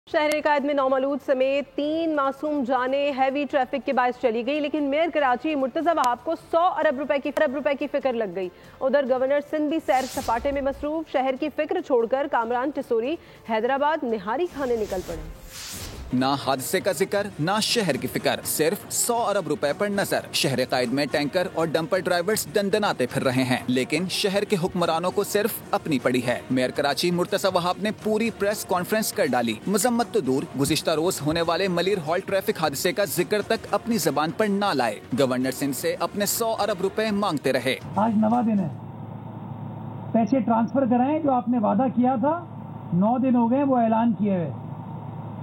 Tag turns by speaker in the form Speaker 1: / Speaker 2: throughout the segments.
Speaker 1: شہر قائد میں نومولود سمیت 3 معصوم جانیں ہیوی ٹریفک کے باعث چلی گئی، لیکن میئر کراچی مرتضی وہاب کو 100 ارب روپے کی فکر لگ گئی۔ ادھر گورنر سندھ بھی سیر سپاٹے میں مصروف، شہر کی فکر چھوڑ کر کامران ٹسوری حیدرآباد نہاری کھانے نکل پڑے۔
Speaker 2: نہ حادثے کا ذکر، نہ شہر کی فکر، صرف 100 ارب روپے پر نظر۔ شہر قائد میں ٹینکر اور ڈمپر ڈرائیورز دندناتے پھر رہے ہیں، لیکن شہر کے حکمرانوں کو صرف اپنی پڑی ہے۔ میئر کراچی مرتضی وہاب نے پوری پریس کانفرنس کر ڈالی۔ مذمت تو دور، گزشتہ روز ہونے والے ملیر ہال ٹریفک حادثے کا ذکر تک اپنی زبان پر نہ لائے۔ گورنر سندھ سے اپنے 100 ارب روپے مانگتے رہے۔
Speaker 3: آج 9واں دن ہے، پیسے ٹرانسفر کرائیں جو آپ نے وعدہ کیا تھا، 9 دن ہو گئے وہ اعلان کیے ہوئے۔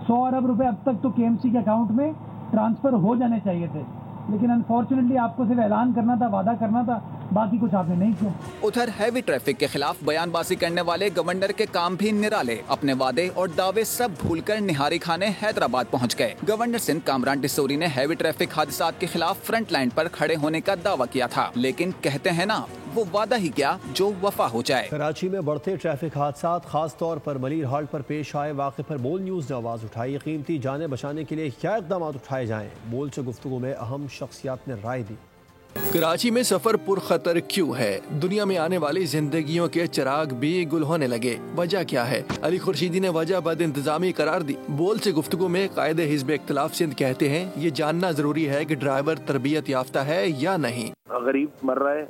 Speaker 3: 100 ارب روپے اب تک تو کے ایم سی کے اکاؤنٹ میں ٹرانسفر ہو جانے چاہیے تھے، لیکن انفارچونیٹلی آپ کو صرف اعلان کرنا تھا، وعدہ کرنا تھا، باقی کچھ آپ نے نہیں کیا۔
Speaker 2: ادھر ہیوی ٹریفک کے خلاف بیان بازی کرنے والے گورنر کے کام بھی نرالے، اپنے وعدے اور دعوے سب بھول کر نہاری کھانے حیدرآباد پہنچ گئے۔ گورنر سندھ کامران ٹسوری نے ہیوی ٹریفک حادثات کے خلاف فرنٹ لائن پر کھڑے ہونے کا دعویٰ کیا تھا، لیکن کہتے ہیں نا وہ وعدہ ہی کیا جو وفا ہو جائے۔
Speaker 4: کراچی میں بڑھتے ٹریفک حادثات خاص طور پر ملیر ہالٹ پر پیش آئے واقعے پر بول نیوز نے آواز اٹھائی۔ قیمتی جانیں بچانے کے لیے کیا اقدامات اٹھائے جائیں، بول سے گفتگو میں اہم شخصیات نے رائے دی۔
Speaker 5: کراچی میں سفر پر خطر کیوں ہے؟ دنیا میں آنے والی زندگیوں کے چراغ بھی گل ہونے لگے، وجہ کیا ہے؟ علی خورشیدی نے وجہ بد انتظامی قرار دی۔ بول سے گفتگو میں قائد حزب اختلاف سندھ کہتے ہیں یہ جاننا ضروری ہے کہ ڈرائیور تربیت یافتہ ہے یا نہیں۔
Speaker 6: غریب مر رہا ہے،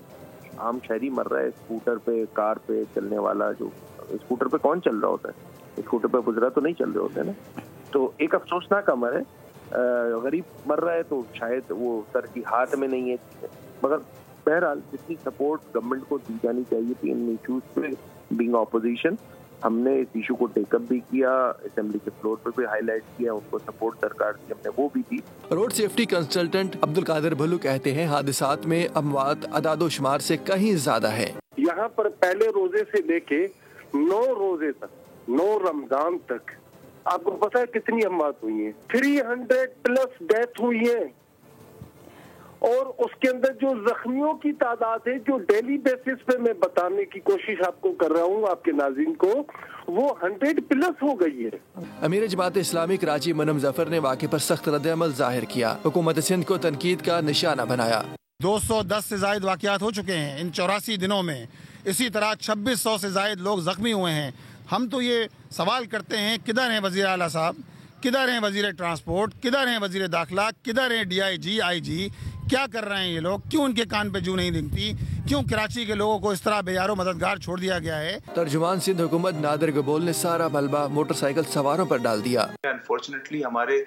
Speaker 6: عام شہری مر رہا ہے، اسکوٹر پہ کار پہ چلنے والا، جو اسکوٹر پہ کون چل رہا ہوتا ہے؟ اسکوٹر پہ گزرا تو نہیں چل رہے ہوتے نا، تو ایک افسوسناک امر ہے۔ غریب مر رہا ہے تو شاید وہ سر کی ہاتھ میں نہیں ہے، مگر بہرحال جتنی سپورٹ گورنمنٹ کو دی جانی چاہیے تھی ان ایشوز پہ، بینگ اپوزیشن ہم نے اس ایشو کو ٹیک اپ بھی کیا، اسمبلی کے فلور پر بھی ہائی لائٹ کیا، ان کو سپورٹ سرکار کی ہم نے وہ بھی دی۔
Speaker 5: روڈ سیفٹی کنسلٹنٹ عبدالقادر بھلو کہتے ہیں حادثات میں اموات اعداد و شمار سے کہیں زیادہ ہے۔
Speaker 7: یہاں پر پہلے روزے سے لے کے 9 روزے تک، 9 رمضان تک آپ کو پتا ہے کتنی اموات ہوئی ہیں؟ 300+ ڈیتھ ہوئی ہیں، اور اس کے اندر جو زخمیوں کی تعداد ہے جو ڈیلی بیسس پہ میں بتانے کی کوشش آپ کو کر رہا ہوں آپ کے ناظرین کو، وہ 100+ ہو گئی ہے۔
Speaker 5: امیر جماعت اسلامی کراچی منم ظفر نے واقعے پر سخت رد عمل ظاہر کیا، حکومت سندھ کو تنقید کا نشانہ بنایا۔
Speaker 8: 210 سے زائد واقعات ہو چکے ہیں ان 84 دنوں میں، اسی طرح 2600 سے زائد لوگ زخمی ہوئے ہیں۔ ہم تو یہ سوال کرتے ہیں کدھر ہیں وزیر اعلیٰ صاحب، کدھر ہیں وزیر ٹرانسپورٹ، کدھر ہیں وزیر داخلہ، کدھر ہیں DIG IG؟ کیا کر رہے ہیں یہ لوگ؟ کیوں ان کے کان پہ جو نہیں دکھتی؟ کیوں کراچی کے لوگوں کو اس طرح بے یار و مددگار چھوڑ دیا گیا ہے؟
Speaker 5: ترجمان سندھ حکومت نادر گبول نے سارا ملبہ موٹر سائیکل سواروں پر ڈال دیا۔
Speaker 9: انفارچونیٹلی ہمارے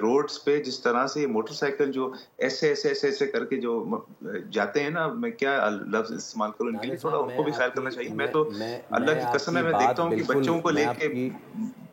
Speaker 9: روڈز پہ جس طرح سے موٹر سائیکل جو ایسے کر کے جو جاتے ہیں نا، میں کیا لفظ استعمال کروں ان کے لیے، تھوڑا ان کو بھی خیال کرنا چاہیے۔ میں تو اللہ کی قسم ہے میں دیکھتا ہوں کہ بچوں کو لے کے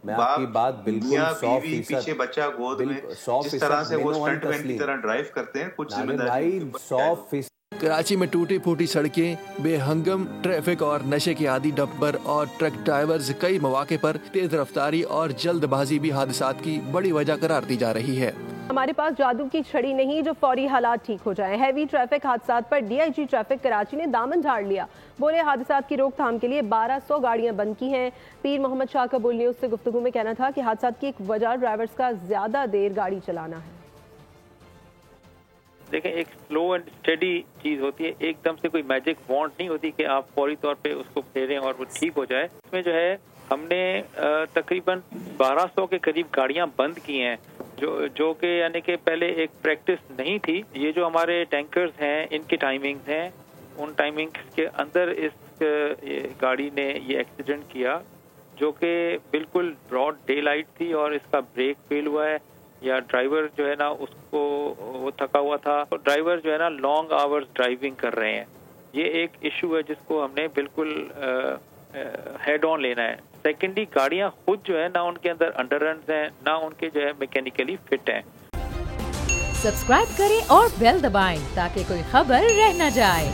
Speaker 9: باپ میاں بیوی پیچھے بچہ گود میں، جس طرح سے وہ اسٹنٹ مین کی طرح ڈرائیو کرتے ہیں، کچھ ذمہ داری۔
Speaker 5: کراچی میں ٹوٹی پھوٹی سڑکیں، بے ہنگم ٹریفک اور نشے کے عادی ڈمپر اور ٹرک ڈرائیورز کئی مواقع پر تیز رفتاری اور جلد بازی بھی حادثات کی بڑی وجہ قرار دی جا رہی ہے۔
Speaker 1: ہمارے پاس جادو کی چھڑی نہیں جو فوری حالات ٹھیک ہو جائیں۔ ہیوی ٹریفک حادثات پر DIG ٹریفک کراچی نے دامن جھاڑ لیا، بولے حادثات کی روک تھام کے لیے 1200 گاڑیاں بند کی ہیں۔ پیر محمد شاہ کا بول نیوز سے گفتگو میں کہنا تھا کہ حادثات کی ایک وجہ ڈرائیورز کا زیادہ دیر گاڑی چلانا ہے۔
Speaker 10: دیکھیں، ایک سلو اینڈ اسٹڈی چیز ہوتی ہے، ایک دم سے کوئی میجک وانڈ نہیں ہوتی کہ آپ فوری طور پہ اس کو پھیریں اور وہ ٹھیک ہو جائے۔ اس میں جو ہے ہم نے تقریباً 1200 کے قریب گاڑیاں بند کی ہیں، جو کہ یعنی کہ پہلے ایک پریکٹس نہیں تھی۔ یہ جو ہمارے ٹینکرز ہیں ان کی ٹائمنگز ہیں، ان ٹائمنگز کے اندر اس گاڑی نے یہ ایکسیڈنٹ کیا، جو کہ بالکل براڈ ڈے لائٹ تھی، اور اس کا بریک فیل ہوا ہے، یا ڈرائیور جو ہے نا اس کو وہ تھکا ہوا تھا، ڈرائیور جو ہے نا لانگ آورز ڈرائیونگ کر رہے ہیں۔ یہ ایک ایشو ہے جس کو ہم نے بالکل ہیڈ آن لینا ہے۔ سیکنڈلی گاڑیاں خود جو ہے نہ ان کے اندر انڈر رنز ہیں، نہ ان کے جو ہے میکینیکلی فٹ ہیں۔
Speaker 11: سبسکرائب کریں اور بیل دبائیں تاکہ کوئی خبر رہ نہ جائے۔